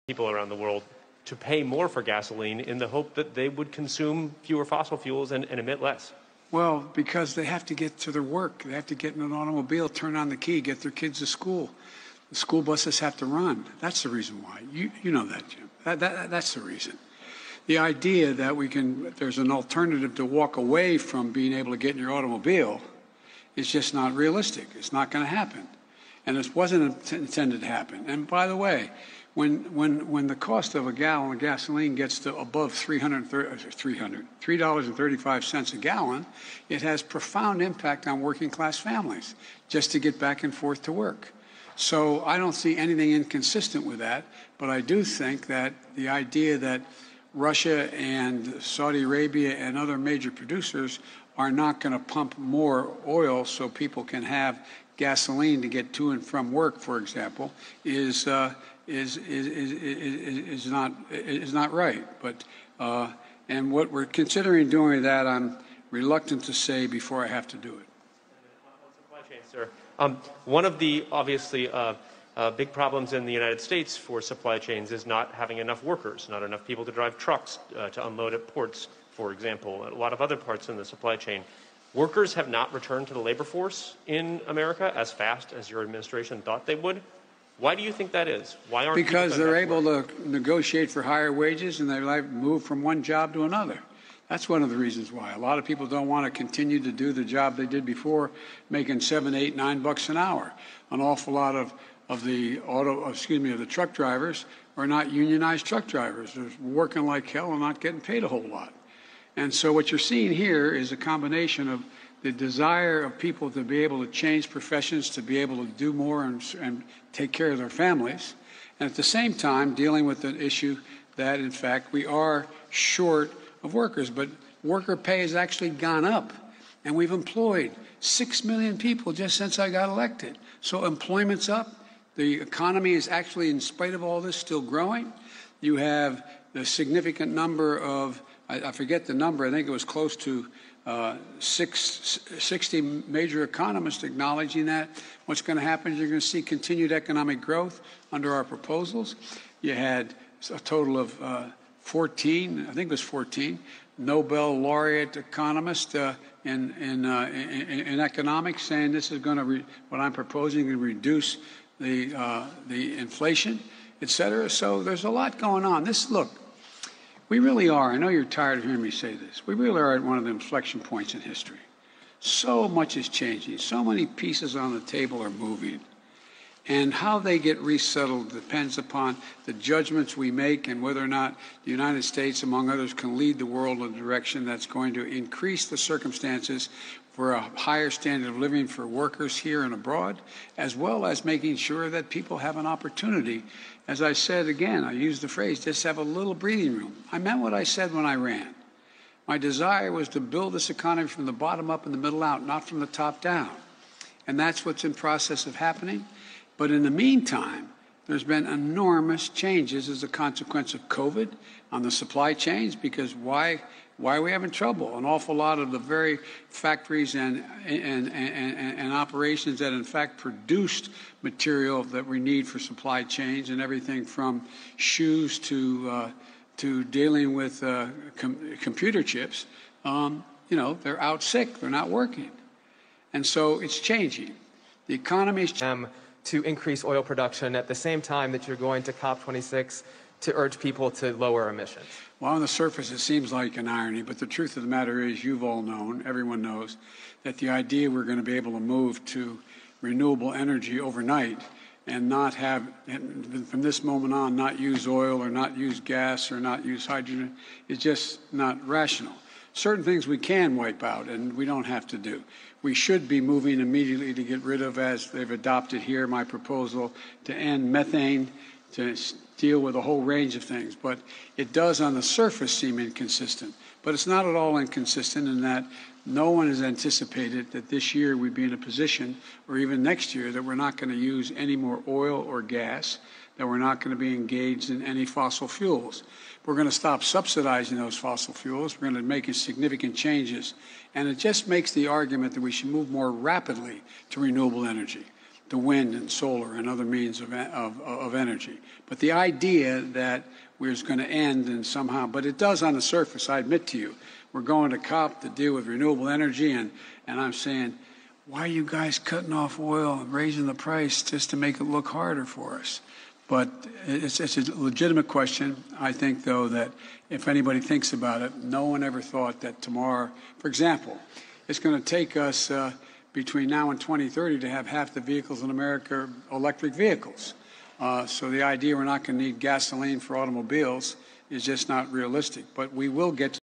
people around the world to pay more for gasoline in the hope that they would consume fewer fossil fuels and emit less? Well, because they have to get to their work. They have to get in an automobile, turn on the key, get their kids to school. The school buses have to run. That's the reason why. You know that, Jim. That's the reason. The idea that there's an alternative to walk away from being able to get in your automobile is just not realistic. It's not going to happen. And it wasn't intended to happen. And by the way, when the cost of a gallon of gasoline gets to above $3.35 a gallon, it has profound impact on working class families just to get back and forth to work. So I don't see anything inconsistent with that, but I do think that the idea that Russia and Saudi Arabia and other major producers are not going to pump more oil so people can have gasoline to get to and from work, for example, is not right. But and what we're considering doing with that, I'm reluctant to say before I have to do it. Supply chain, sir. One of the obviously big problems in the United States for supply chains is not having enough workers, not enough people to drive trucks to unload at ports, for example. A lot of other parts in the supply chain. Workers have not returned to the labor force in America as fast as your administration thought they would. Why do you think that is? Why aren't because they're able to negotiate for higher wages and they move from one job to another. That's one of the reasons why. A lot of people don't want to continue to do the job they did before, making $7, $8, $9 an hour. An awful lot of the truck drivers are not unionized truck drivers. They're working like hell and not getting paid a whole lot. And so what you're seeing here is a combination of the desire of people to be able to change professions, to be able to do more and take care of their families, and at the same time dealing with an issue that, in fact, we are short of workers. But worker pay has actually gone up, and we've employed 6 million people just since I got elected. So employment's up. The economy is actually, in spite of all this, still growing. You have the significant number of, I forget the number, I think it was close to 60 major economists acknowledging that what's going to happen is you're going to see continued economic growth under our proposals. You had a total of 14, I think it was 14, Nobel laureate economists in economics saying this is going to, what I'm proposing, to reduce the inflation, et cetera. So there's a lot going on. Look, we really are, I know you're tired of hearing me say this, we really are at one of the inflection points in history. So much is changing. So many pieces on the table are moving. And how they get resettled depends upon the judgments we make and whether or not the United States, among others, can lead the world in a direction that's going to increase the circumstances for a higher standard of living for workers here and abroad, as well as making sure that people have an opportunity. As I said again, I used the phrase, just have a little breathing room. I meant what I said when I ran. My desire was to build this economy from the bottom up and the middle out, not from the top down. And that's what's in process of happening. But in the meantime, there's been enormous changes as a consequence of COVID on the supply chains, because why are we having trouble? An awful lot of the very factories and operations that in fact produced material that we need for supply chains, and everything from shoes to dealing with computer chips, they're out sick, they're not working. And so it's changing. The economy is changing. To increase oil production at the same time that you're going to COP26 to urge people to lower emissions? Well, on the surface, it seems like an irony, but the truth of the matter is, you've all known, everyone knows, that the idea we're going to be able to move to renewable energy overnight and not have, from this moment on, not use oil or not use gas or not use hydrogen is just not rational. Certain things we can wipe out and we don't have to do. We should be moving immediately to get rid of, as they've adopted here, my proposal to end methane, to deal with a whole range of things. But it does on the surface seem inconsistent. But it's not at all inconsistent in that no one has anticipated that this year we'd be in a position, or even next year, that we're not going to use any more oil or gas, that we're not going to be engaged in any fossil fuels. We're going to stop subsidizing those fossil fuels. We're going to make significant changes. And it just makes the argument that we should move more rapidly to renewable energy. the wind and solar and other means of energy. But the idea that we're going to end and somehow, but it does on the surface, I admit to you. We're going to COP to deal with renewable energy, and I'm saying, why are you guys cutting off oil and raising the price just to make it look harder for us? But it's a legitimate question. I think, though, that if anybody thinks about it, no one ever thought that tomorrow, for example, it's going to take us between now and 2030 to have half the vehicles in America electric vehicles. So the idea we're not going to need gasoline for automobiles is just not realistic. But we will get to